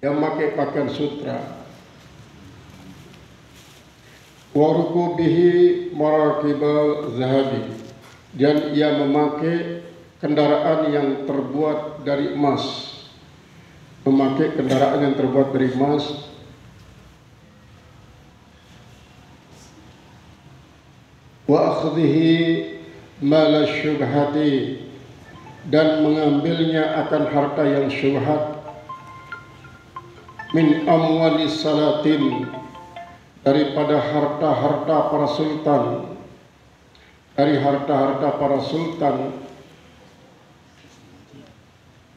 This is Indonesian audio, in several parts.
yang pakai pakaian sutra. Wa rukubihi marakibal zahabi, dan ia memakai kendaraan yang terbuat dari emas. Memakai kendaraan yang terbuat dari emas. Wa akhdhihi mala syubhati, dan mengambilnya akan harta yang syubhat. Min amwali salatin, daripada harta-harta para sultan, dari harta-harta para sultan.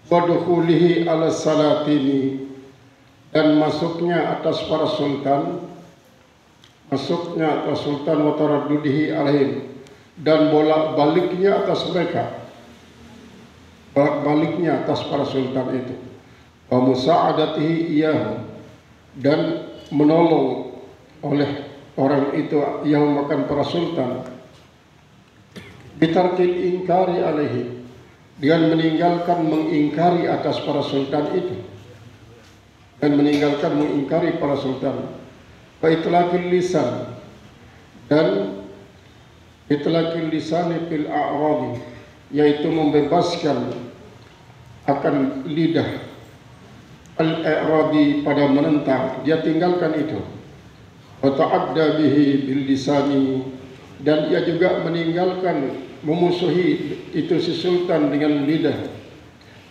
Wadukhulihi ala salatini, dan masuknya atas para sultan, masuknya atas sultan wa taraddudihi alaihim, dan bolak-baliknya atas mereka, bolak-baliknya atas para sultan itu. Wa musa'adatihi iyahu, dan menolong oleh orang itu yang makan para sultan. Bitarkil ingkari alaihi, dengan meninggalkan mengingkari atas para sultan itu, dan meninggalkan mengingkari para sultan. Wa itlaqil lisan, dan itlaqil lisan fil a'radi, yaitu membebaskan akan lidah al-i'radi pada menentang, dia tinggalkan itu. Wa ta'adda bihi bil lisani, dan ia juga meninggalkan memusuhi itu si sultan dengan lidah.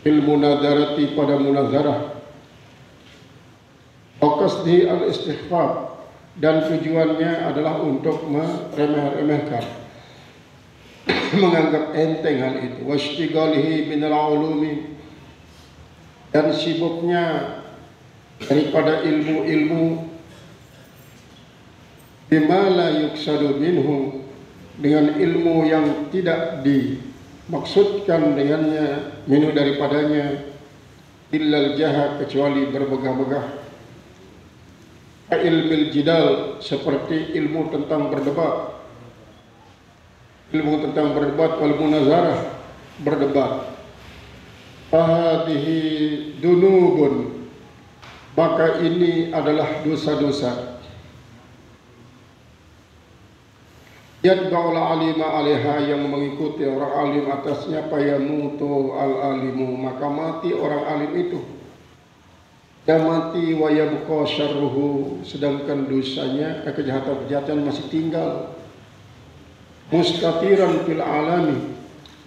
Bil munadarati, pada munazarah. Wa qasdi al istighfar, dan tujuannya adalah untuk meremeh-remehkan, menganggap enteng hal itu. Wa ishtighalihi minal ulumi, dan sibuknya daripada ilmu-ilmu. Bima la yuksadu minhu, dengan ilmu yang tidak dimaksudkan dengannya, minhu daripadanya, illal jahat, kecuali berbegah-begah. Ilmil jidal, seperti ilmu tentang berdebat, ilmu tentang berdebat, wal munazarah, berdebat. Fahadihi dunubun, maka ini adalah dosa-dosa. Yadba'ul alima alaiha, yang mengikuti orang alim atasnya. Fayamutu al alimu, maka mati orang alim itu. Dan mati wa yabqa syarruhu, sedangkan dosanya, kejahatan-kejahatan masih tinggal. Mustatiran fil alami,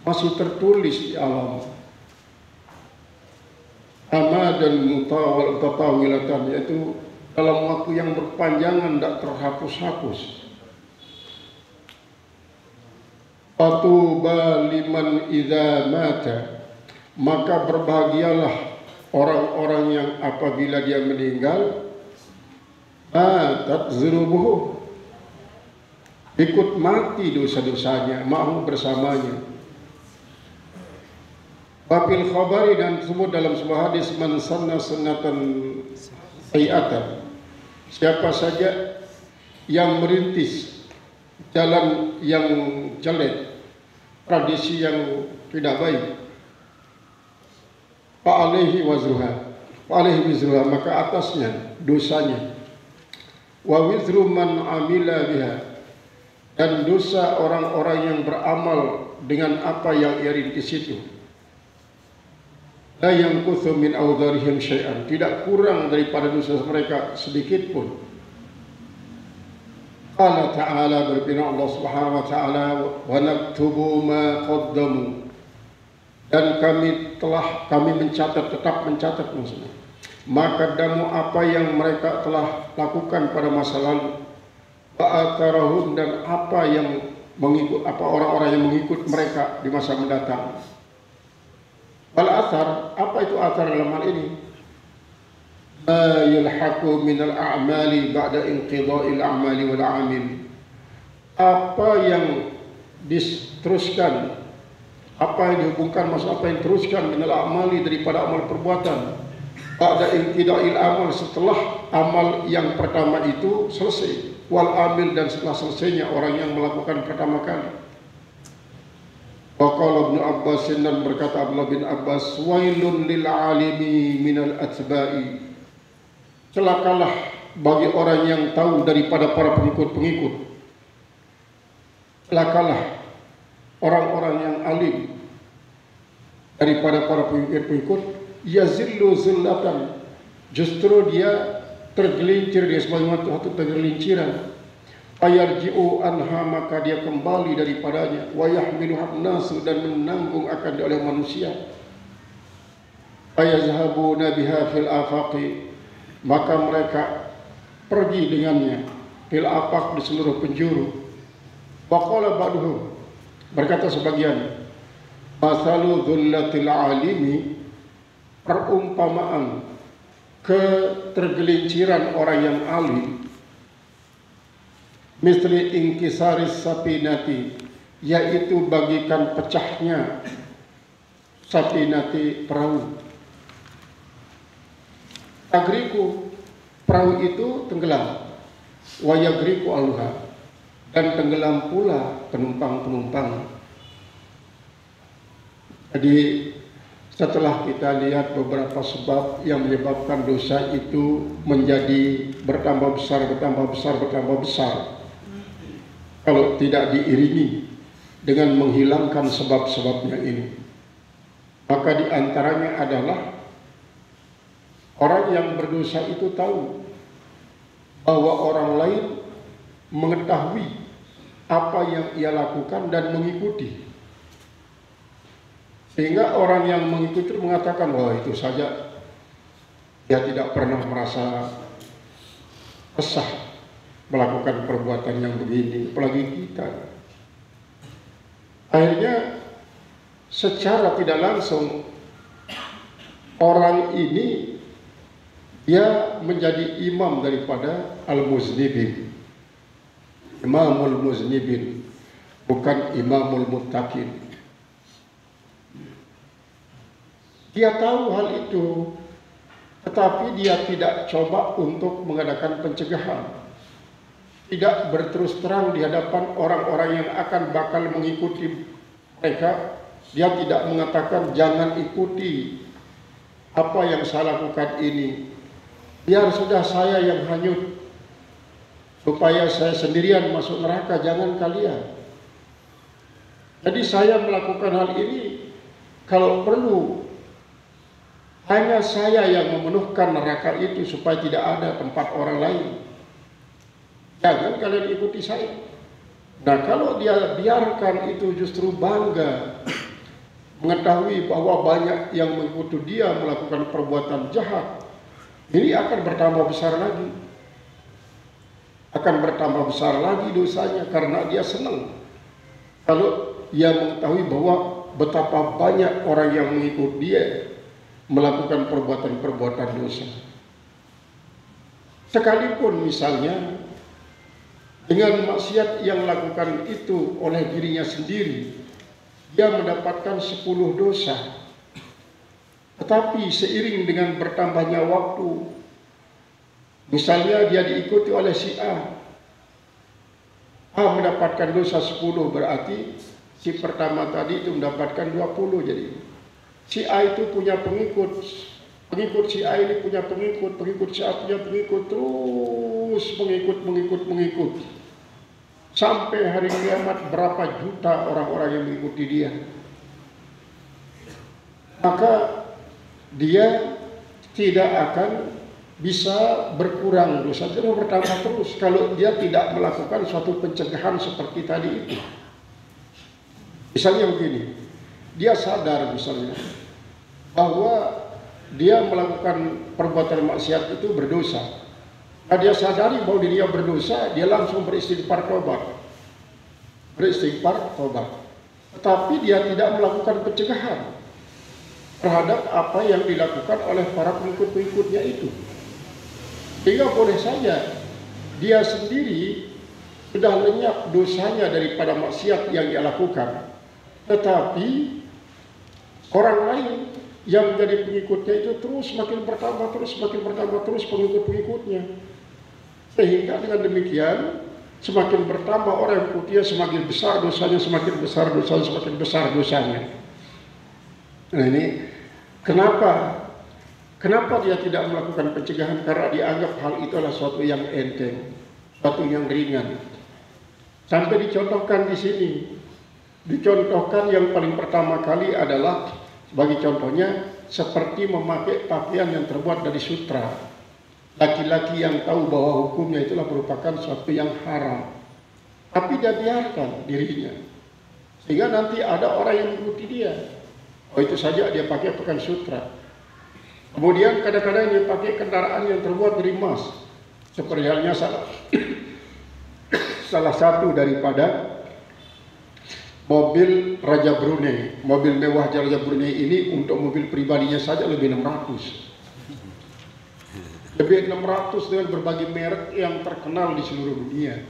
masih tertulis di alam. Amadan mutatawilatan, yaitu dalam waktu yang berpanjangan, tidak terhapus-hapus. Fatuba liman idza mata, maka berbahagialah orang-orang yang apabila dia meninggal, matat zunubuhu, ikut mati dosa-dosanya, ma'hu, bersamanya. Wafil khabari, dan tersebut dalam sebuah hadis, man sanna sunnatan sayi'atan, siapa saja yang merintis jalan yang jelek, tradisi yang tidak baik, fa'alaihi wazruha, fa'alaihi wizruha, maka atasnya dosanya. Wa wizru man amila biha, dan dosa orang-orang yang beramal dengan apa yang ia rintis itu. La yanquthu min awdharihim syai'an, tidak kurang daripada dosa mereka sedikit pun. Allah Ta'ala, berfirman Allah Subhanahu wa Ta'ala, wa naktubu ma qaddamu, dan kami mencatat, tetap mencatat maksudnya, maka damu, apa yang mereka telah lakukan pada masa lalu. Wa atharahum, dan apa yang mengikut, apa orang-orang yang mengikut mereka di masa mendatang. Wal athar, apa itu athar dalam hal ini? Ma yulhaqu minal a'mali ba'da inqidha'il a'mali wal 'amil, apa yang diteruskan, apa yang dihubungkan, maksud apa yang diteruskan minal a'mali, daripada amal perbuatan, ba'da inqidha'il amal, setelah amal yang pertama itu selesai, wal 'amil, dan setelah selesainya orang yang melakukan pertama kali. Waqala Ibnu Abbas, dan berkata Abdullah bin Abbas, wailun lil alimi minal atba'i, Celakalah bagi orang yang tahu daripada para pengikut-pengikut. Celakalah orang-orang yang alim daripada para pengikut-pengikut. Yazillu zillatan, justru dia tergelincir, dia sebagai satu tergelinciran. Ayarji'u anha, maka dia kembali daripadanya. Wa yahmiluha nasu, dan menanggung akan dia oleh manusia. Ayazhabuna biha fil afaqi, maka mereka pergi dengannya fil afaq, di seluruh penjuru. Wa qala ba'duhum, berkata sebagian, masalu dhullatil alimi, perumpamaan ketergelinciran orang yang alim, misli ingkisaris sapinati, yaitu bagikan pecahnya sapinati, perahu. Tagriku, perahu itu tenggelam. Wayagriku aluha, dan tenggelam pula penumpang-penumpang. Jadi setelah kita lihat beberapa sebab yang menyebabkan dosa itu menjadi bertambah besar, bertambah besar, bertambah besar, kalau tidak diiringi dengan menghilangkan sebab-sebabnya ini, maka diantaranya adalah orang yang berdosa itu tahu bahwa orang lain mengetahui apa yang ia lakukan dan mengikuti. Sehingga orang yang mengikuti mengatakan, wah itu saja, dia tidak pernah merasa resah melakukan perbuatan yang begini, apalagi kita. Akhirnya secara tidak langsung orang ini dia menjadi imam daripada al-muznibin, imamul muznibin, bukan imamul muttaqin. Dia tahu hal itu, tetapi dia tidak coba untuk mengadakan pencegahan. Tidak berterus terang di hadapan orang-orang yang akan bakal mengikuti mereka. Dia tidak mengatakan jangan ikuti apa yang saya lakukan ini, biar sudah saya yang hanyut, supaya saya sendirian masuk neraka, jangan kalian. Jadi saya melakukan hal ini kalau perlu hanya saya yang memenuhkan neraka itu supaya tidak ada tempat orang lain. Jangan kalian ikuti saya. Nah, kalau dia biarkan itu justru bangga mengetahui bahwa banyak yang mengikuti dia melakukan perbuatan jahat, ini akan bertambah besar lagi. Akan bertambah besar lagi dosanya karena dia senang. Kalau dia mengetahui bahwa betapa banyak orang yang mengikuti dia melakukan perbuatan-perbuatan dosa. Sekalipun misalnya dengan maksiat yang lakukan itu oleh dirinya sendiri, dia mendapatkan 10 dosa. Tetapi seiring dengan bertambahnya waktu, misalnya dia diikuti oleh si A mendapatkan dosa 10, berarti si pertama tadi itu mendapatkan 20. Jadi si A itu punya pengikut, pengikut si A ini punya pengikut, pengikut si A punya pengikut, terus mengikut. Sampai hari kiamat berapa juta orang-orang yang mengikuti dia. Maka dia tidak akan bisa berkurang dosa, terus bertambah terus kalau dia tidak melakukan suatu pencegahan seperti tadi itu. Misalnya begini, dia sadar misalnya bahwa dia melakukan perbuatan maksiat itu berdosa. Nah, dia sadari bahwa dirinya berdosa, dia langsung beristighfar tobat. Tetapi dia tidak melakukan pencegahan terhadap apa yang dilakukan oleh para pengikut-pengikutnya itu. Sehingga boleh saja dia sendiri sudah lenyap dosanya daripada maksiat yang dia lakukan, tetapi orang lain yang menjadi pengikutnya itu terus makin bertambah terus pengikut-pengikutnya. Sehingga dengan demikian semakin bertambah orang yang ikutnya, semakin besar dosanya, semakin besar dosanya. Nah, ini kenapa Kenapa dia tidak melakukan pencegahan? Karena dianggap hal itu adalah suatu yang enteng, suatu yang ringan. Sampai dicontohkan di sini. Dicontohkan yang paling pertama kali adalah sebagai contohnya seperti memakai pakaian yang terbuat dari sutra. Laki-laki yang tahu bahwa hukumnya itulah merupakan suatu yang haram, tapi dia biarkan dirinya, sehingga nanti ada orang yang mengikuti dia. Oh, itu saja dia pakai pakaian sutra. Kemudian kadang-kadang dia pakai kendaraan yang terbuat dari emas, seperti halnya salah satu daripada mobil Raja Brunei. Mobil mewah Raja Brunei ini untuk mobil pribadinya saja lebih 600. Lebih 600 dengan berbagai merek yang terkenal di seluruh dunia.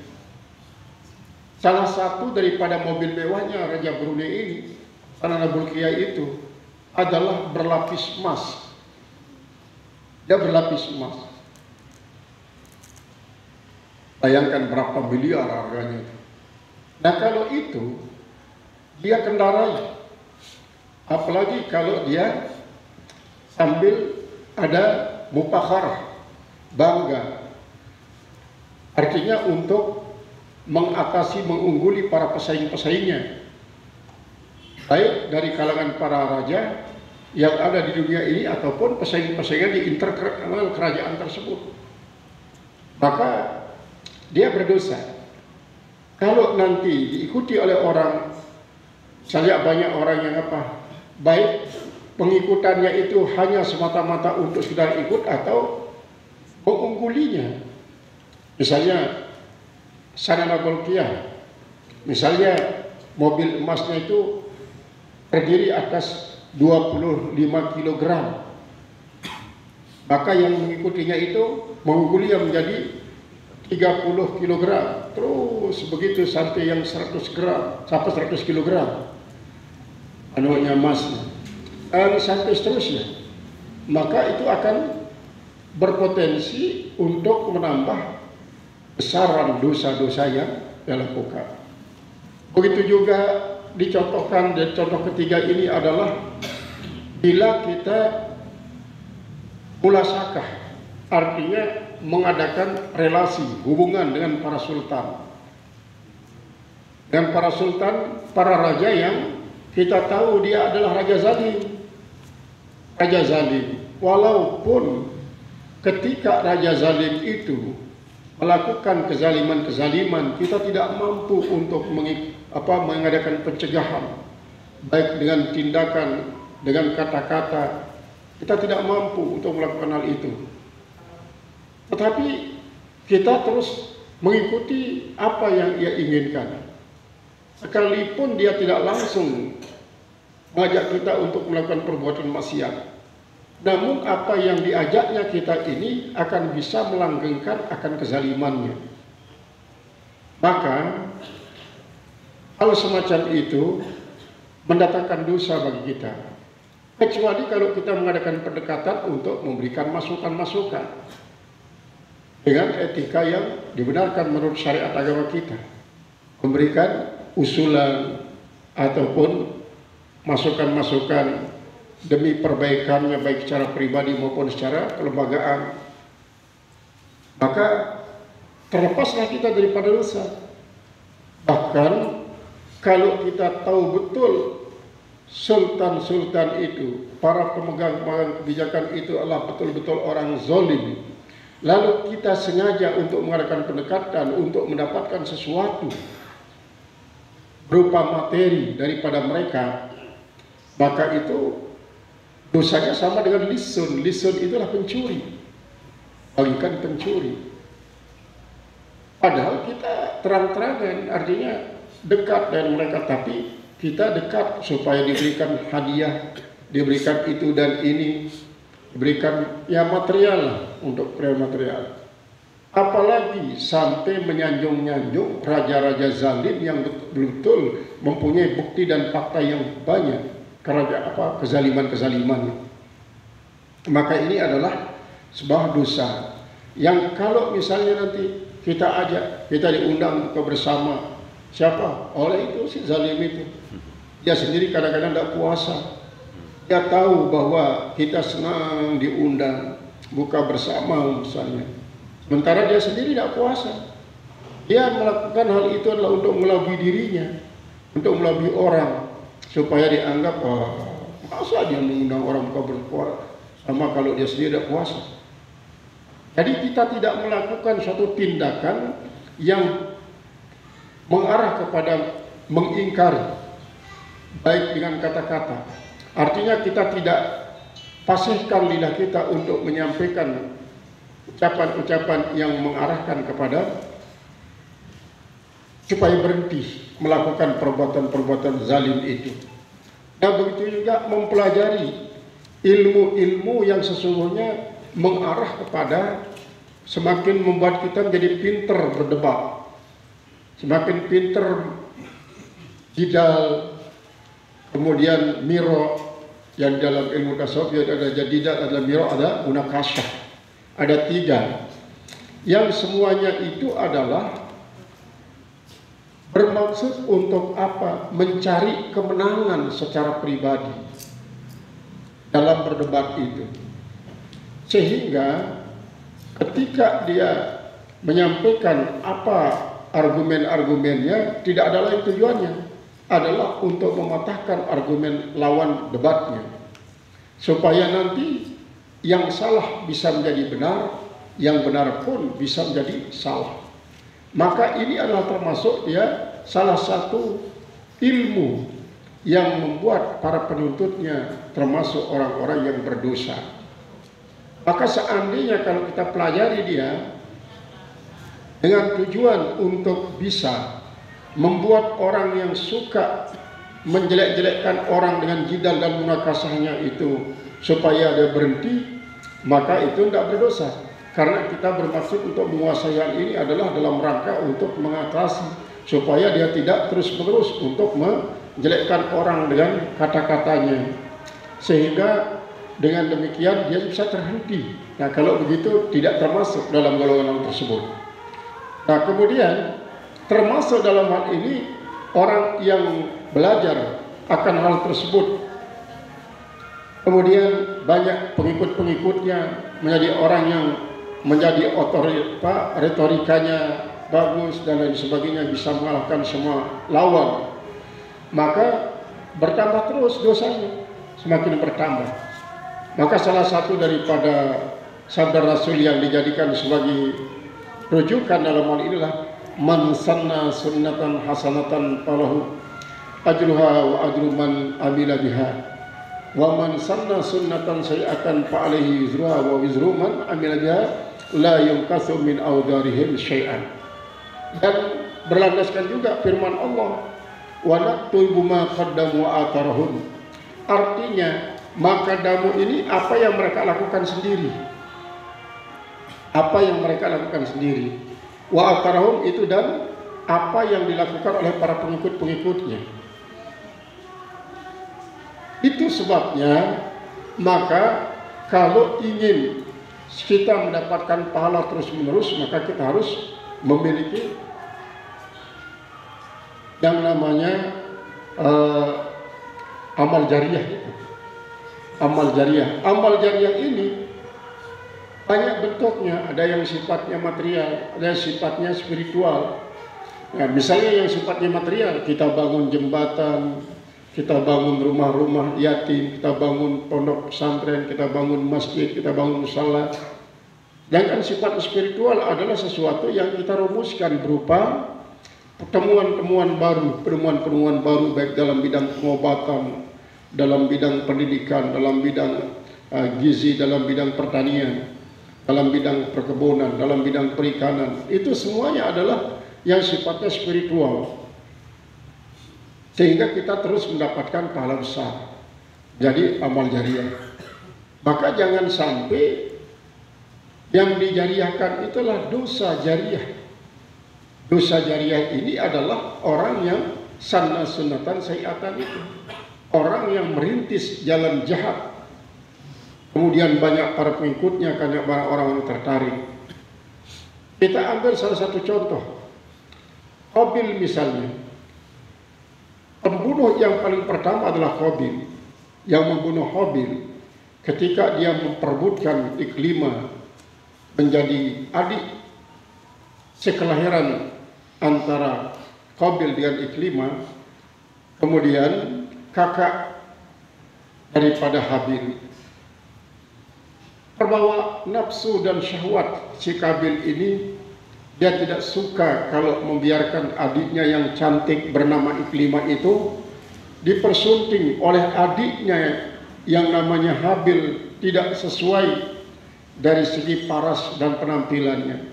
Salah satu daripada mobil mewahnya Raja Brunei ini, Sanana Bolkiah itu, adalah berlapis emas. Dia berlapis emas. Bayangkan berapa miliar harganya. Nah, kalau itu dia kendarai, apalagi kalau dia sambil ada mufakhar, bangga, artinya untuk mengatasi, mengungguli para pesaing-pesaingnya, baik dari kalangan para raja yang ada di dunia ini ataupun pesaing-pesaingnya di internal kerajaan tersebut. Maka dia berdosa kalau nanti diikuti oleh orang. Saya banyak orang yang baik pengikutannya itu hanya semata-mata untuk sekedar ikut atau mengunggulinya. Misalnya Sanana Bolkiah, misalnya mobil emasnya itu terdiri atas 25 kg, maka yang mengikutinya itu mengunggulinya menjadi 30 kg, terus begitu sampai yang 100 gram, sampai 100 kg anunya emasnya, dan sampai seterusnya. Maka itu akan berpotensi untuk menambah besaran dosa-dosa yang dilakukan. Begitu juga dicontohkan, dan contoh ketiga ini adalah bila kita mulasakah, artinya mengadakan relasi, hubungan dengan para sultan. Dengan para sultan, para raja yang kita tahu dia adalah raja zalim. Raja zalim, walaupun ketika raja zalim itu melakukan kezaliman-kezaliman, kita tidak mampu untuk mengadakan pencegahan, baik dengan tindakan, dengan kata-kata, kita tidak mampu untuk melakukan hal itu. Tetapi kita terus mengikuti apa yang ia inginkan, sekalipun dia tidak langsung mengajak kita untuk melakukan perbuatan maksiat. Namun apa yang diajaknya kita ini akan bisa melanggengkan akan kezalimannya. Maka hal semacam itu mendatangkan dosa bagi kita, kecuali kalau kita mengadakan pendekatan untuk memberikan masukan-masukan dengan etika yang dibenarkan menurut syariat agama kita, memberikan usulan ataupun masukan-masukan demi perbaikannya, baik secara pribadi maupun secara kelembagaan. Maka terlepaslah kita daripada dosa. Bahkan kalau kita tahu betul sultan-sultan itu, para pemegang-pemegang kebijakan itu adalah betul-betul orang zalim, lalu kita sengaja untuk mengadakan pendekatan untuk mendapatkan sesuatu berupa materi daripada mereka, maka itu dosanya sama dengan lisun. Lisun itulah pencuri, bagikan pencuri. Padahal kita terang-terangan, artinya dekat dengan mereka, tapi kita dekat supaya diberikan hadiah, diberikan itu dan ini, diberikan ya material untuk material. Apalagi sampai menyanjung-nyanjung raja-raja zalim yang betul-betul mempunyai bukti dan fakta yang banyak kezaliman-kezaliman. Maka ini adalah sebuah dosa yang kalau misalnya nanti kita ajak, kita diundang ke bersama, siapa? Oleh itu si zalim itu, dia sendiri kadang-kadang tidak puasa, dia tahu bahwa kita senang diundang buka bersama misalnya, sementara dia sendiri tidak puasa. Dia melakukan hal itu adalah untuk melabui dirinya, untuk melabui orang, supaya dianggap, masa dia mengundang orang buka berpuasa, sama kalau dia sendiri tidak puasa. Jadi kita tidak melakukan suatu tindakan yang mengarah kepada mengingkari, baik dengan kata-kata. Artinya kita tidak fasihkan lidah kita untuk menyampaikan ucapan-ucapan yang mengarahkan kepada supaya berhenti melakukan perbuatan-perbuatan zalim itu. Nah, begitu juga mempelajari ilmu-ilmu yang sesungguhnya mengarah kepada semakin membuat kita menjadi pinter berdebat, semakin pinter jidal, kemudian miro, yang dalam ilmu tasawuf ada jadidat, ada miro, ada munakasyah. Ada 3 yang semuanya itu adalah bermaksud untuk apa? Mencari kemenangan secara pribadi dalam berdebat itu. Sehingga ketika dia menyampaikan apa argumen-argumennya, tidak ada lain tujuannya adalah untuk mematahkan argumen lawan debatnya, supaya nanti yang salah bisa menjadi benar, yang benar pun bisa menjadi salah. Maka ini adalah termasuk salah satu ilmu yang membuat para penuntutnya termasuk orang-orang yang berdosa. Maka seandainya kalau kita pelajari dia dengan tujuan untuk bisa membuat orang yang suka menjelek-jelekkan orang dengan jidal dan munakasahnya itu supaya dia berhenti, maka itu tidak berdosa. Karena kita bermaksud untuk menguasai hal ini adalah dalam rangka untuk mengatasi supaya dia tidak terus-menerus untuk menjelekkan orang dengan kata-katanya, sehingga dengan demikian dia bisa terhenti. Nah, kalau begitu tidak termasuk dalam golongan tersebut. Nah, kemudian termasuk dalam hal ini orang yang belajar akan hal tersebut, kemudian banyak pengikut-pengikutnya menjadi orang yang menjadi retorikanya bagus dan lain sebagainya, bisa mengalahkan semua lawan, maka bertambah terus dosanya, semakin bertambah. Maka salah satu daripada sabda Rasul yang dijadikan sebagai rujukan dalam hal inilah man sanna sunnatan hasanatan falahu ajruha wa ajru man amila biha wa man sanna sunnatan sayyi'atan fa alaihi wizruha wa wizru man amila biha la yunqasu min awdarihim syai'an. Dan berlandaskan juga firman Allah, wa naktubu ma qaddamu wa atharahum. Artinya maka damu ini apa yang mereka lakukan sendiri, apa yang mereka lakukan sendiri, wa atharahum itu dan apa yang dilakukan oleh para pengikut-pengikutnya. Itu sebabnya maka kalau ingin kita mendapatkan pahala terus-menerus, maka kita harus memiliki yang namanya amal jariah itu. Amal jariah. Amal jariah ini banyak bentuknya, ada yang sifatnya material, ada yang sifatnya spiritual. Nah, misalnya yang sifatnya material, kita bangun jembatan, kita bangun rumah-rumah yatim, kita bangun pondok pesantren, kita bangun masjid, kita bangun musala. Dan sifat spiritual adalah sesuatu yang kita rumuskan berupa pertemuan-pertemuan baru baik dalam bidang pengobatan, dalam bidang pendidikan, dalam bidang gizi, dalam bidang pertanian, dalam bidang perkebunan, dalam bidang perikanan. Itu semuanya adalah yang sifatnya spiritual, sehingga kita terus mendapatkan pahala besar. Jadi amal jariah. Maka jangan sampai yang dijariahkan itulah dosa jariah. Dosa jariah ini adalah orang yang sanna sunnatan sayyi'atan itu, orang yang merintis jalan jahat, kemudian banyak para pengikutnya, banyak orang yang tertarik. Kita ambil salah satu contoh, Qabil misalnya. Pembunuh yang paling pertama adalah Qabil. yang membunuh Habil ketika dia memperebutkan Iklimah menjadi adik sekelahiran antara Qabil dengan Iklimah, kemudian kakak daripada Habil. Terbawa nafsu dan syahwat si Qabil ini, dia tidak suka kalau membiarkan adiknya yang cantik bernama Iklimah itu dipersunting oleh adiknya yang namanya Habil, tidak sesuai dari segi paras dan penampilannya.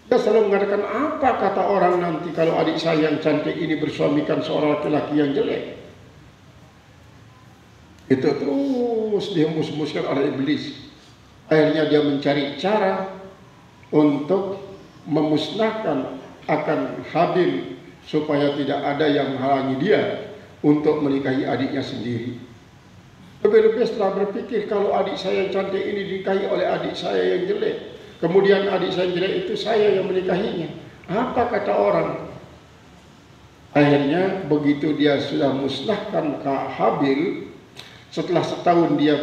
Dia selalu mengatakan, apa kata orang nanti kalau adik saya yang cantik ini bersuamikan seorang laki-laki yang jelek. Itu terus dihembus-hembuskan oleh iblis. Akhirnya dia mencari cara untuk memusnahkan akan Habil supaya tidak ada yang menghalangi dia untuk menikahi adiknya sendiri. Lebih-lebih setelah berpikir, kalau adik saya yang cantik ini dinikahi oleh adik saya yang jelek, kemudian adik saya yang jelek itu saya yang menikahinya, apa kata orang? Akhirnya begitu dia sudah musnahkan Habil, setelah setahun dia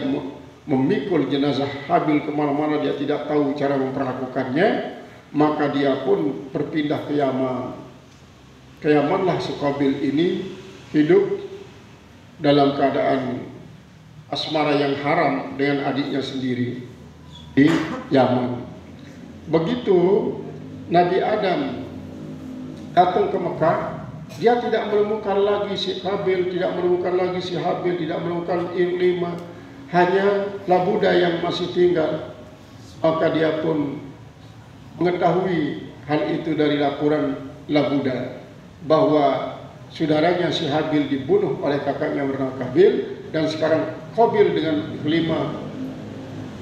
memikul jenazah Habil kemana-mana, dia tidak tahu cara memperlakukannya, maka dia pun berpindah ke Yaman. Ke Yamanlah si Qabil ini hidup dalam keadaan asmara yang haram dengan adiknya sendiri di Yaman. Begitu Nabi Adam datang ke Mekah, dia tidak menemukan lagi si Qabil, tidak menemukan lagi si Habil, tidak menemukan Iklimah, hanya Labuda yang masih tinggal. Maka dia pun mengetahui hal itu dari laporan Labuda, bahwa saudaranya si Habil dibunuh oleh kakaknya bernama Qabil, dan sekarang Qabil dengan Iklimah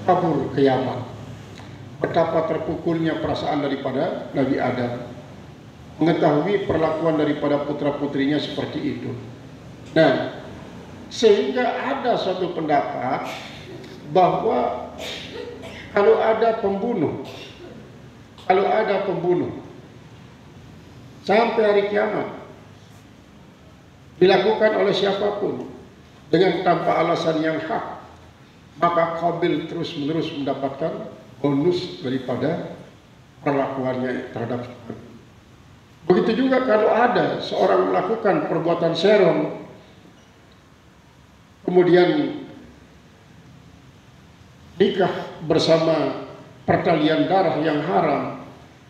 kabur ke Yaman. Betapa terpukulnya perasaan daripada Nabi Adam mengetahui perlakuan daripada putra-putrinya seperti itu. Nah, sehingga ada suatu pendapat bahwa kalau ada pembunuh sampai hari kiamat dilakukan oleh siapapun dengan tanpa alasan yang hak, maka Qabil terus-menerus mendapatkan bonus daripada perlakuannya terhadap. Begitu juga kalau ada seorang melakukan perbuatan serong, kemudian nikah bersama pertalian darah yang haram,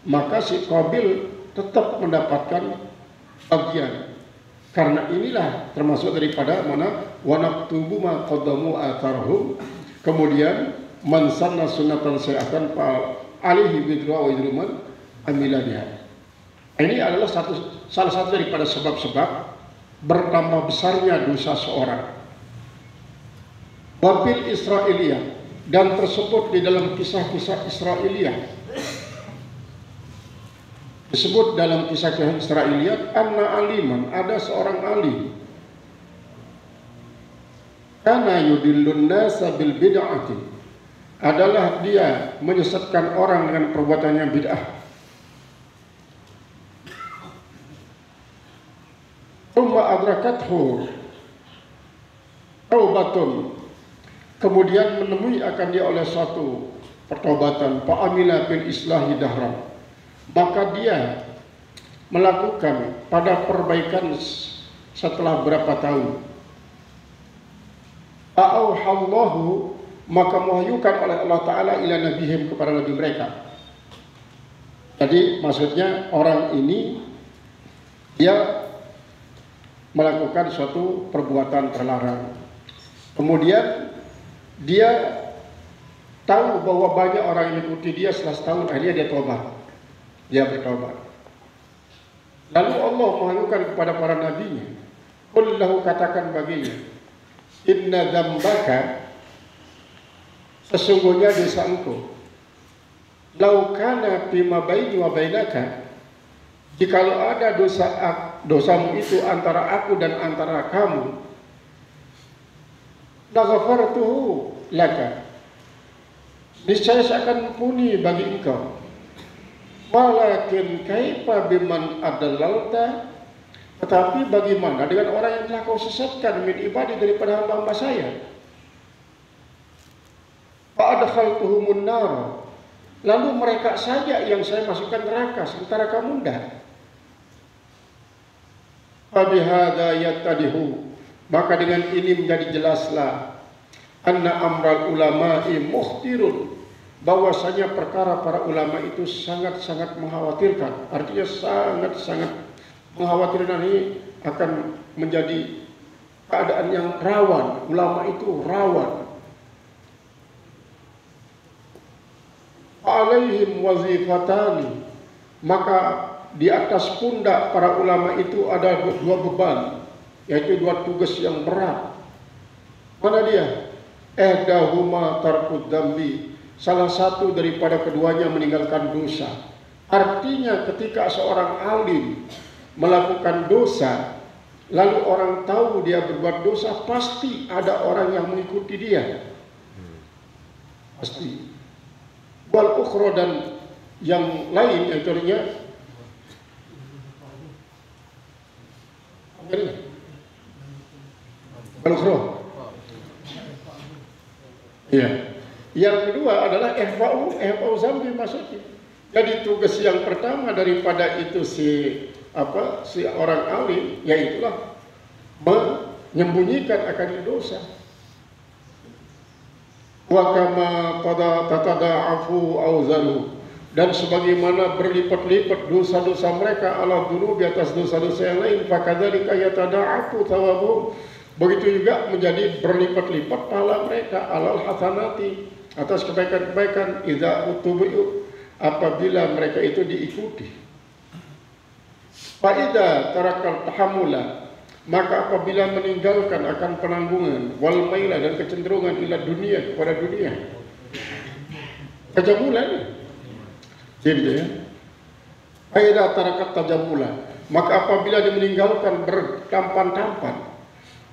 maka si Qabil tetap mendapatkan bagian. Karena inilah termasuk daripada mana wanaktubu ma qaddamu atharhum, kemudian man sanna sunnatan sayatan fa alaihi bidra wa idruman amila biha. Ini adalah salah satu daripada sebab-sebab bertambah besarnya dosa seorang. Wabil Israiliyah, dan tersebut di dalam kisah-kisah Israiliyah, disebut dalam kisah-kisah Israiliyat, anna aliman, ada seorang alim, kana yudillun nasa bil bid'ati, adalah dia menyesatkan orang dengan perbuatannya bid'ah. Thumma adrakathu taubatun, kemudian menemui akan dia oleh suatu pertobatan, fa'amila bil islahi dahran, maka dia melakukan pada perbaikan setelah berapa tahun. Fa'auhallahu, maka mewahyukan oleh Allah Ta'ala ila nabihim, kepada nabi mereka. Jadi maksudnya orang ini dia melakukan suatu perbuatan terlarang, kemudian dia tahu bahwa banyak orang yang mengikuti dia setelah setahun, akhirnya dia tobat, dia bertobat. Lalu Allah mewahyukan kepada para nabinya, qul lahu, katakan baginya, inna dzambaka, sesungguhnya dosa engkau, lau kana bima baini wa bainaka, jikalau ada dosamu itu antara aku dan antara kamu, la ghafartuhu laka, niscaya saya akan ampuni bagi engkau. Walakin kaifa biman adallalta, Tetapi bagaimana dengan orang yang telah kau sesatkan min ibadi daripada hamba-hamba saya? Fa'adkhaltuhumun nar. Lalu mereka saja yang saya masukkan neraka, sementara kamu tidak. Fabihadza yattadihu. Maka dengan ini menjadi jelaslah anna amral ulama'i mukhtirun, bahwasanya perkara para ulama itu sangat-sangat mengkhawatirkan. Artinya sangat-sangat mengkhawatirkan, ini akan menjadi keadaan yang rawan. Ulama itu rawan. Alaihim wazifatani. Maka di atas pundak para ulama itu ada dua beban, yaitu dua tugas yang berat. Mana dia? Ihdahuma tarkud dambi. Salah satu daripada keduanya meninggalkan dosa. Artinya ketika seorang alim melakukan dosa, lalu orang tahu dia berbuat dosa, pasti ada orang yang mengikuti dia. Pasti. Wal ukhra, dan yang lain, yang contohnya wal ukhra. Ya. Yang kedua adalah ihfa'u zambi maksudnya. Jadi tugas yang pertama daripada itu si orang alim, yaitulah menyembunyikan akan dosa. Wa kama tatada'afu auzaru, dan sebagaimana berlipat-lipat dosa-dosa mereka ala dunubi atas dosa-dosa yang lain, fakadzalika yatada'afu thawabuhum, begitu juga menjadi berlipat-lipat pahala mereka alal hasanati, atas kebaikan-kebaikan, idza utubu, apabila mereka itu diikuti. Fa idza tarakal tahammula, maka apabila meninggalkan akan penanggungan, wal maila, dan kecenderungan ila dunia, kepada dunia, tajamulan, gitu ya. Faida tarakat tajamula, maka apabila dia meninggalkan bertampan-tampan,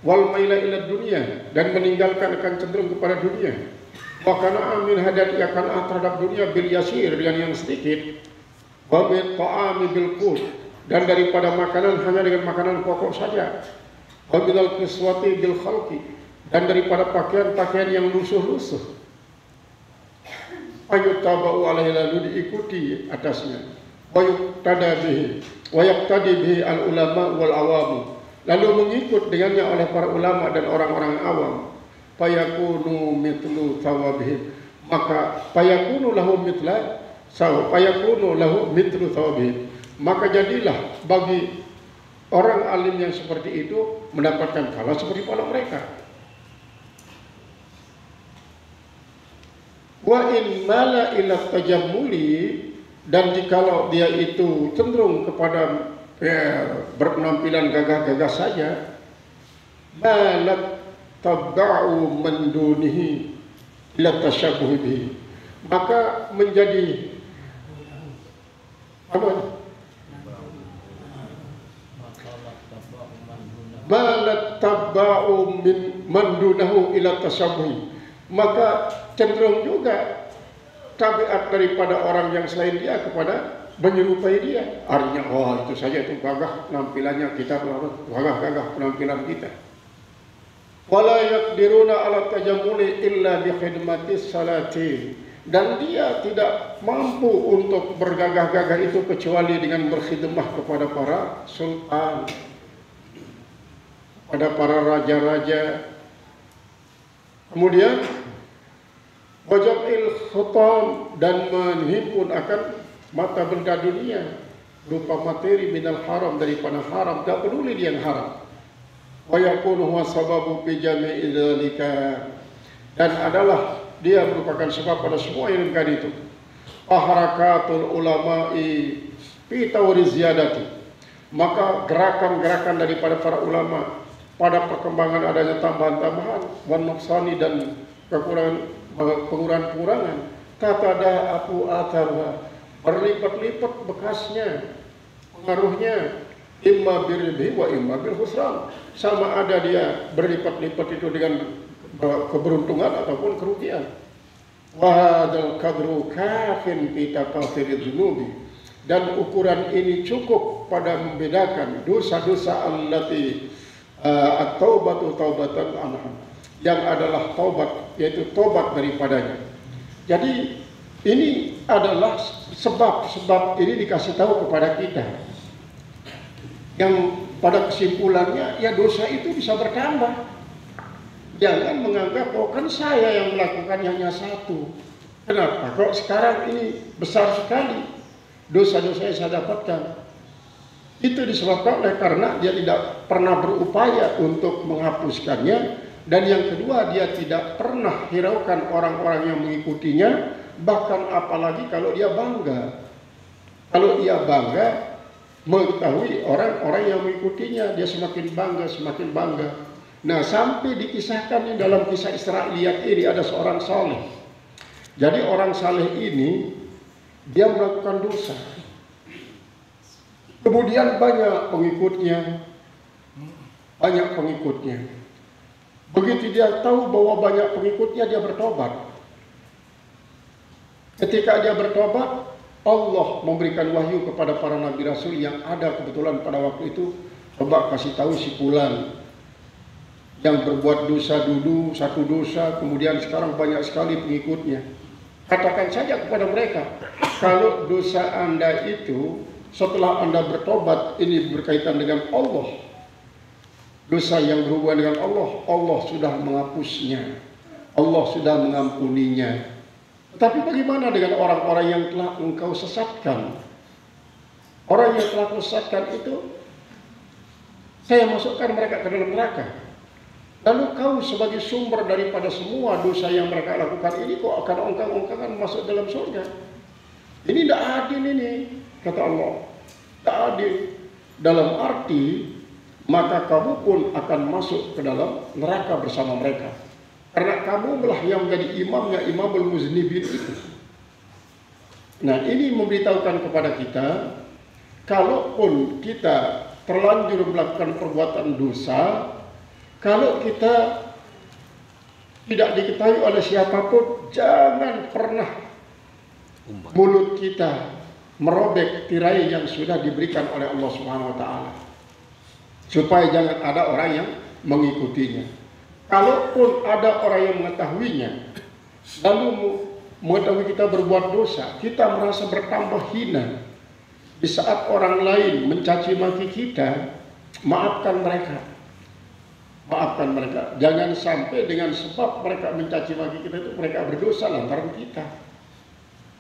wal maila ila dunia, dan meninggalkan akan cenderung kepada dunia, wakana amin hadat akan terhadap dunia bil yasir, dengan yang sedikit, wa bil ta'ami bil qut, dan daripada makanan hanya dengan makanan pokok saja, wa bil kiswati bil khalqi, dan daripada pakaian-pakaian yang lusuh-lusuh, ayutabau alaihi, lalu diikuti atasnya, wa yuqtadi bihi al ulama wal awam, lalu mengikut dengannya oleh para ulama dan orang-orang awam. Fayakunu mitlu thawabihim, maka fayakunu lahu mitlu thawabihim, maka jadilah bagi orang alim yang seperti itu mendapatkan pahala seperti pahala mereka. Wa in mala ila tajammuli, dan jikalau dia itu cenderung kepada berpenampilan gagah-gagah saja, malat tabda'u man dunihi ila tashabbuh bihi, maka menjadi apa? Malat tabda'u man dunahu ila tashabbuh, maka cenderung juga tabiat daripada orang yang selain dia kepada menyerupai dia. Artinya, itu saja, itu gagah penampilannya, kita gagah penampilan kita. Wala yaqdiruna ala tajammuli illa bi khidmatis salati, dan dia tidak mampu untuk bergagah-gagah itu kecuali dengan berkhidmah kepada para sultan, pada para raja-raja. Kemudian wajab'il khutam, dan menghimpun akan mata benda dunia berupa materi minal haram, daripada haram, tak peduli dia yang haram. Wa yakunu huwa sababu fi jami'i dzalika, dan adalah dia merupakan sebab pada semua yang demikian itu. Harakatul ulama'i fi tawri ziyadati, maka gerakan-gerakan daripada para ulama pada perkembangan adanya tambahan-tambahan, wan nuqsani, dan pengurangan-pengurangan, tatada aku atharwa, berlipat-lipat bekasnya, pengaruhnya, imma birribi wa imma bil khusran, sama ada dia berlipat-lipat itu dengan keberuntungan ataupun kerugian. Wa hadzal qadru kafin fi taqathiriz dzunubi, dan ukuran ini cukup pada membedakan dosa-dosa allati at-taubatu taubatan anha, yang adalah taubat, yaitu taubat daripadanya. Jadi ini adalah sebab ini dikasih tahu kepada kita, yang pada kesimpulannya ya dosa itu bisa bertambah. Jangan menganggap oh kan saya yang melakukan hanya satu. Kenapa? Kok sekarang ini besar sekali dosa-dosa yang saya dapatkan? Itu disebabkan oleh karena dia tidak pernah berupaya untuk menghapuskannya, dan yang kedua dia tidak pernah hiraukan orang-orang yang mengikutinya, bahkan apalagi kalau dia bangga. Kalau dia bangga mengetahui orang-orang yang mengikutinya, dia semakin bangga. Nah, sampai dikisahkan di dalam kisah Israiliyat ini ada seorang saleh. Jadi orang saleh ini dia melakukan dosa. Kemudian banyak pengikutnya. Begitu dia tahu bahwa banyak pengikutnya, dia bertobat. Ketika dia bertobat, Allah memberikan wahyu kepada para nabi rasul yang ada kebetulan pada waktu itu. Coba kasih tahu si fulan yang berbuat dosa dulu, satu dosa, kemudian sekarang banyak sekali pengikutnya. Katakan saja kepada mereka, kalau dosa Anda itu setelah Anda bertobat ini berkaitan dengan Allah, dosa yang berhubungan dengan Allah, Allah sudah menghapusnya, Allah sudah mengampuninya. Tapi bagaimana dengan orang-orang yang telah engkau sesatkan? Orang yang telah kau sesatkan itu, saya masukkan mereka ke dalam neraka. Lalu kau sebagai sumber daripada semua dosa yang mereka lakukan ini kok akan ongkang-ongkangan masuk dalam surga? Ini tidak adil ini, kata Allah. Tidak adil. Dalam arti, maka kamu pun akan masuk ke dalam neraka bersama mereka. Karena kamu lah yang menjadi imamnya, imamul muznibin itu. Nah, ini memberitahukan kepada kita, kalaupun kita terlanjur melakukan perbuatan dosa, kalau kita tidak diketahui oleh siapapun, jangan pernah mulut kita merobek tirai yang sudah diberikan oleh Allah Subhanahu wa taala. Supaya jangan ada orang yang mengikutinya. Kalaupun ada orang yang mengetahuinya, lalu mengetahui kita berbuat dosa, kita merasa bertambah hina. Di saat orang lain mencaci maki kita, maafkan mereka. Maafkan mereka. Jangan sampai dengan sebab mereka mencaci maki kita itu mereka berdosa lantaran kita.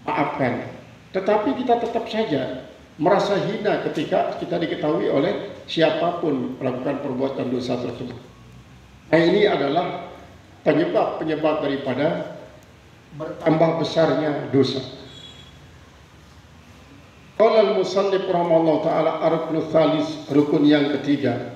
Maafkan. Tetapi kita tetap saja merasa hina ketika kita diketahui oleh siapapun melakukan perbuatan dosa tersebut. Nah, ini adalah penyebab daripada bertambah besarnya dosa. Qala al-musannif rahimahullah taala ar-ruknu tsalis, rukun yang ketiga.